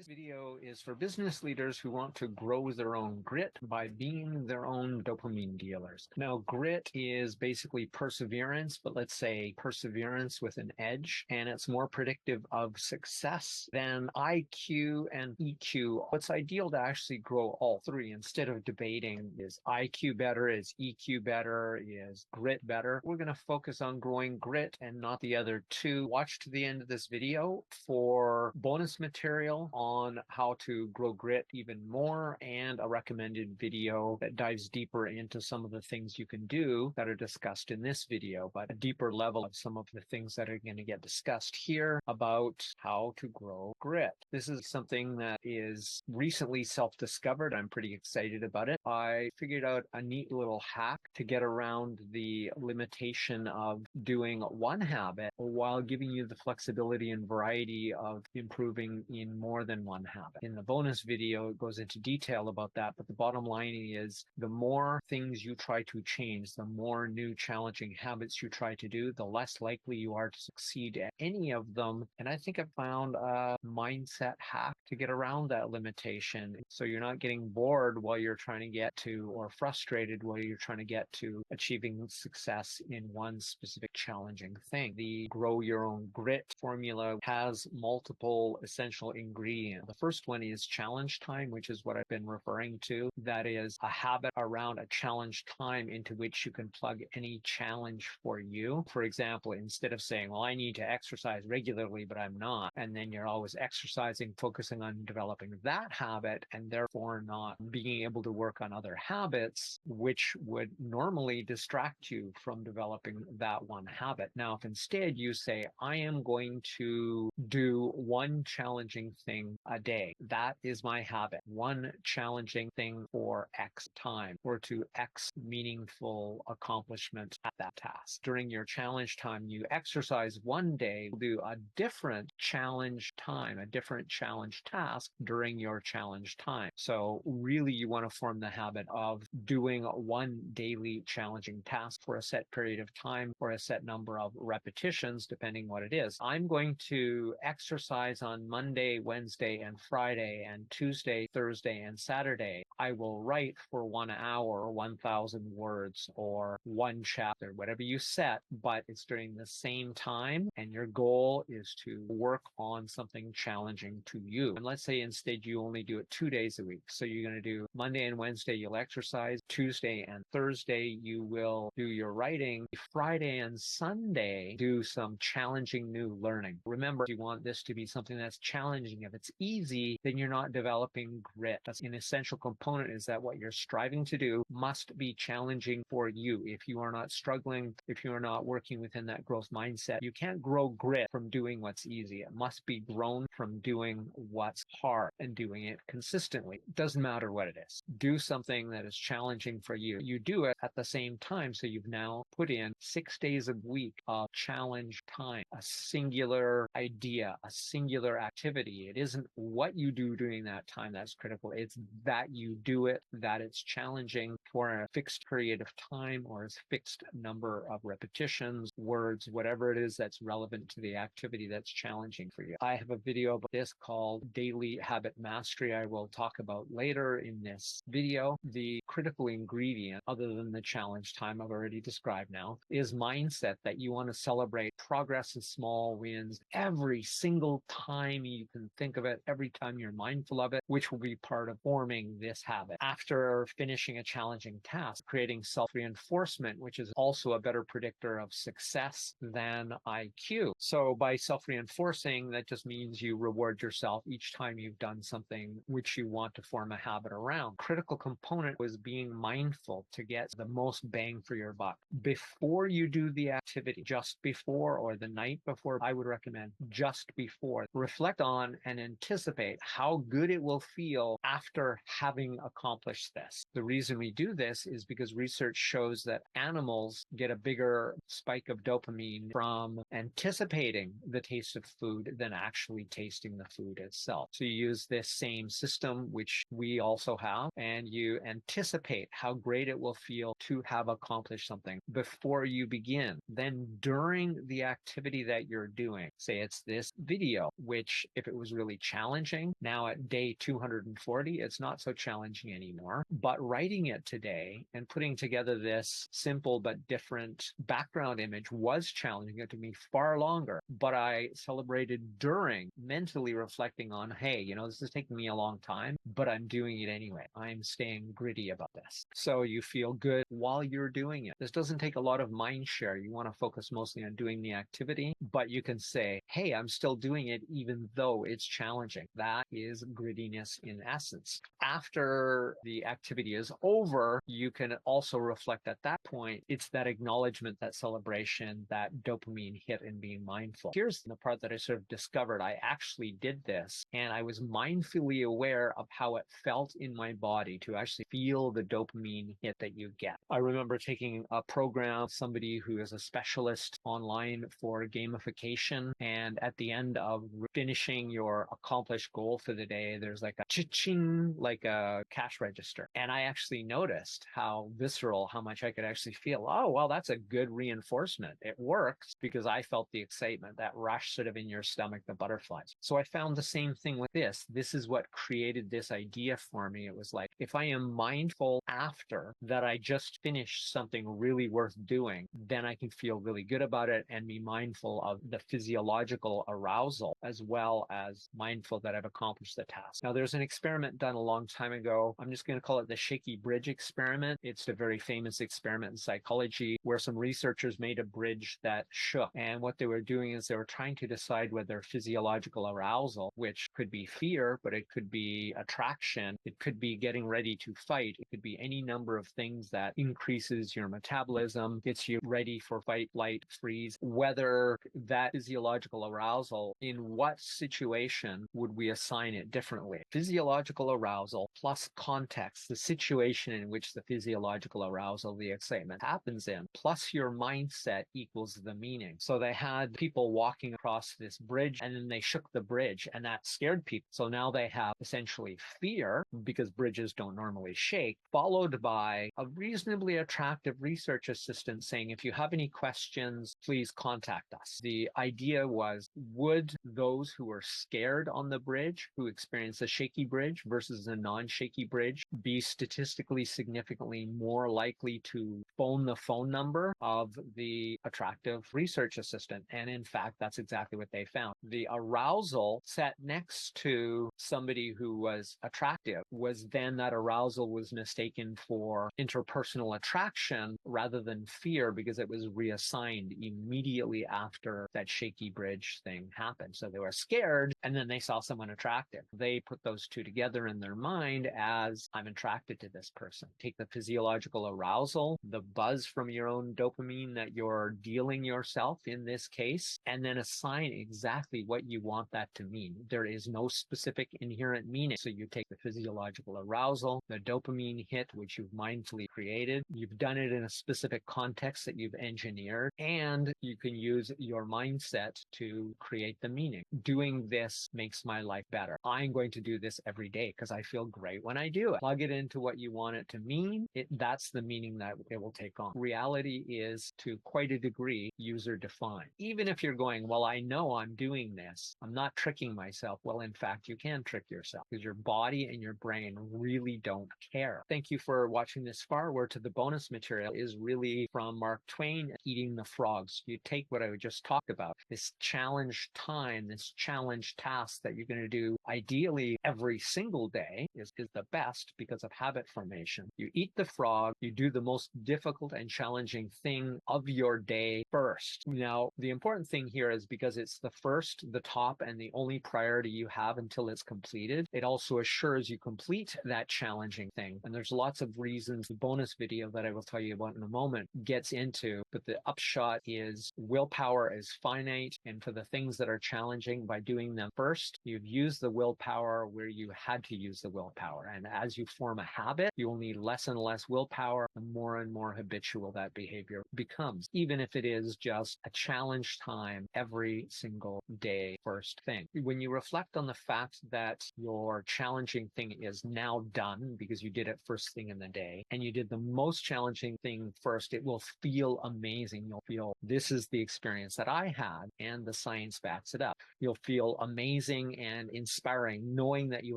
This video is for business leaders who want to grow their own grit by being their own dopamine dealers. Now, grit is basically perseverance, but let's say perseverance with an edge, and it's more predictive of success than IQ and EQ. It's ideal to actually grow all three instead of debating is IQ better, is EQ better, is grit better. We're going to focus on growing grit and not the other two. Watch to the end of this video for bonus material on how to grow grit even more and a recommended video that dives deeper into some of the things you can do that are discussed in this video, but a deeper level of some of the things that are going to get discussed here about how to grow grit. This is something that is recently self-discovered. I'm pretty excited about it. I figured out a neat little hack to get around the limitation of doing one habit while giving you the flexibility and variety of improving in more than one habit. In the bonus video, it goes into detail about that, but the bottom line is the more things you try to change, the more new challenging habits you try to do, the less likely you are to succeed at any of them. And I think I found a mindset hack to get around that limitation. So you're not getting bored while you're trying to get to, or frustrated while you're trying to get to achieving success in one specific challenging thing. The grow your own grit formula has multiple essential ingredients. The first one is challenge time, which is what I've been referring to. That is a habit around a challenge time into which you can plug any challenge for you. For example, instead of saying, well, I need to exercise regularly, but I'm not, and then you're always exercising, focusing on developing that habit, and therefore not being able to work on other habits, which would normally distract you from developing that one habit. Now, if instead you say, I am going to do one challenging thing a day, that is my habit, one challenging thing for X time, or to X meaningful accomplishment at that task. During your challenge time, you exercise one day, do a different challenge time, a different challenge task during your challenge time. So really you want to form the habit of doing one daily challenging task for a set period of time or a set number of repetitions, depending what it is. I'm going to exercise on Monday, Wednesday, and Friday, and Tuesday, Thursday, and Saturday. I will write for 1 hour, 1,000 words, or one chapter, whatever you set, but it's during the same time, and your goal is to work on something challenging to you. And let's say instead you only do it 2 days a week. So you're going to do Monday and Wednesday, you'll exercise. Tuesday and Thursday, you will do your writing. Friday and Sunday, do some challenging new learning. Remember, you want this to be something that's challenging. If it's easy, then you're not developing grit. That's an essential component, is that what you're striving to do must be challenging for you. If you are not struggling, if you are not working within that growth mindset, you can't grow grit from doing what's easy. It must be grown from doing what's hard and doing it consistently. It doesn't matter what it is. Do something that is challenging for you. You do it at the same time. So you've now put in 6 days a week of challenge time, a singular idea, a singular activity. It isn't what you do during that time that's critical. It's that you do it, that it's challenging for a fixed period of time or a fixed number of repetitions, words, whatever it is that's relevant to the activity that's challenging for you. I have a video about this called Daily Habit Mastery I will talk about later in this video. The critical ingredient, other than the challenge time I've already described now, is mindset, that you want to celebrate progress and small wins every single time you can think of it, every time you're mindful of it, which will be part of forming this habit. After finishing a challenging task, creating self-reinforcement, which is also a better predictor of success than IQ. So by self-reinforcing, that just means you reward yourself each time you've done something which you want to form a habit around. Critical component was being mindful to get the most bang for your buck. Before you do the activity, just before or the night before, I would recommend just before, reflect on and anticipate how good it will feel after having accomplished this. The reason we do this is because research shows that animals get a bigger spike of dopamine from anticipating the taste of food than actually tasting the food itself. So you use this same system, which we also have, and you anticipate how great it will feel to have accomplished something before you begin. Then during the activity that you're doing, say it's this video, which if it was really challenging, now at day 240, it's not so challenging anymore. But writing it today and putting together this simple but different background image was challenging. It took me far longer, but I celebrated during, mentally reflecting on, hey, you know, this is taking me a long time, but I'm doing it anyway. I'm staying gritty about this. So you feel good while you're doing it. This doesn't take a lot of mind share. You want to focus mostly on doing the activity, but you can say, hey, I'm still doing it even though it's challenging. That is grittiness in essence. After the activity is over, you can also reflect at that point. It's that acknowledgement, that celebration, that dopamine hit and being mindful. Here's the part that I sort of discovered. I actually did this and I was mindfully aware of how it felt in my body to actually feel the dopamine hit that you get. I remember taking a program, somebody who is a specialist online for gamification, and at the end of finishing your accomplished goal for the day, there's like a cha-ching, like a cash register. And I actually noticed how visceral, how much I could actually feel, oh, well, that's a good reinforcement. It works because I felt the excitement, that rush sort of in your stomach, the butterflies. So I found the same thing with this. This is what created this idea for me. It was like, if I am mindful after that I just finished something really worth doing, then I can feel really good about it and be mindful of the physiological arousal as well as mindful that I've accomplished the task. Now, there's an experiment done a long time ago. I'm just going to call it the shaky bridge experiment. It's a very famous experiment in psychology where some researchers made a bridge that shook. And what they were doing is they were trying to decide whether physiological arousal, which could be fear, but it could be attraction, it could be getting ready to fight, it could be any number of things that increases your metabolism, gets you ready for fight, flight, freeze, whether that physiological arousal, in what situation would we assign it differently? Physiological arousal plus context, the situation in which the physiological arousal, the excitement happens in, plus your mindset equals the meaning. So they had people walking across this bridge and then they shook the bridge and that scared people. So now they have essentially fear because bridges don't normally shake, followed by a reasonably attractive research assistant saying, if you have any questions, please contact us. The idea was, would those who were scared on the bridge, who experienced a shaky bridge versus a non-shaky bridge, be statistically significantly more likely to phone the phone number of the attractive research assistant? And in fact, that's exactly what they found. The arousal sat next to somebody who was attractive was then that arousal was mistaken for interpersonal attraction rather than fear because it was reassigned immediately after that shaky bridge thing happened. So they were scared and then they saw someone attractive. They put those two together in their mind as, I'm attracted to this person. Take the physiological arousal, the buzz from your own dopamine that you're dealing yourself in this case, and then assign exactly what you want that to mean. There is no specific inherent meaning. So you take the physiological arousal, the dopamine hit, which you've mindfully created. You've done it in a specific context that you've engineered, and you can use your mindset to create the meaning. Doing this makes my life better. I'm going to do this every day because I feel great when I do it. Plug it into what you want it to mean. That's the meaning that it will take on. Reality is, to quite a degree, user defined. Even if you're going, well, I know I'm doing this, I'm not tricking myself. Well, in fact, you can trick yourself because your body and your brain really don't care. Thank you for watching this far. Where to the bonus material is really from Mark Twain, Eating the Frogs. You take what I just talked about, this challenge time, this challenge task that you're going to do ideally every single day is the best because of habit formation. You eat the frog, you do the most difficult and challenging thing of your day first. Now, the important thing here is because it's the first first, the top, and the only priority you have until it's completed. It also assures you complete that challenging thing. And there's lots of reasons the bonus video that I will tell you about in a moment gets into, but the upshot is willpower is finite. And for the things that are challenging, by doing them first, you've used the willpower where you had to use the willpower. And as you form a habit, you will need less and less willpower, and more habitual that behavior becomes, even if it is just a challenge time every single day, first thing. When you reflect on the fact that your challenging thing is now done because you did it first thing in the day, and you did the most challenging thing first, it will feel amazing. You'll feel, this is the experience that I had, and the science backs it up. You'll feel amazing and inspiring knowing that you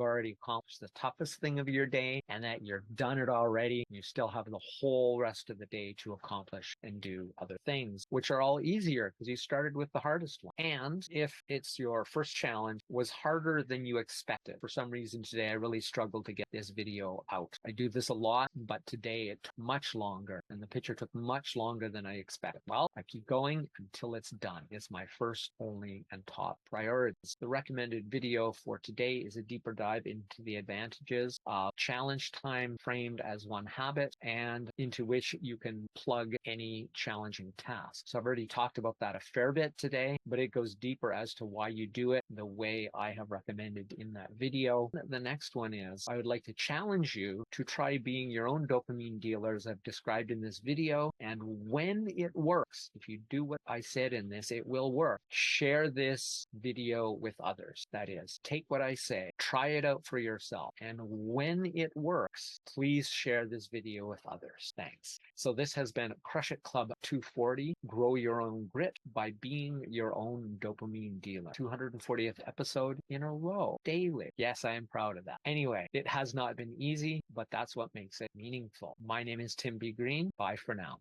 already accomplished the toughest thing of your day and that you've done it already. You still have the whole rest of the day to accomplish and do other things, which are all easier because you started with the hardest one. And if it's your first challenge was harder than you expected, for some reason today I really struggled to get this video out. I do this a lot, but today it took much longer, and the picture took much longer than I expected. Well, I keep going until it's done. It's my first, only, and top priorities. The recommended video for today is a deeper dive into the advantages of challenge time framed as one habit, and into which you can plug any challenging task. So I've already talked about that a fair bit today, but it goes deeper as to why you do it the way I have recommended in that video. The next one is, I would like to challenge you to try being your own dopamine dealer as I've described in this video. And when it works, if you do what I said in this, it will work. Share this video with others. That is, take what I say, try it out for yourself. And when it works, please share this video with others. Thanks. So this has been Crush It Club 240, Grow Your Own Grit by Being Your Own Dopamine Dealer. 240th episode in a row, daily. Yes, I am proud of that. Anyway, it has not been easy, but that's what makes it meaningful. My name is Tim B. Green. Bye for now.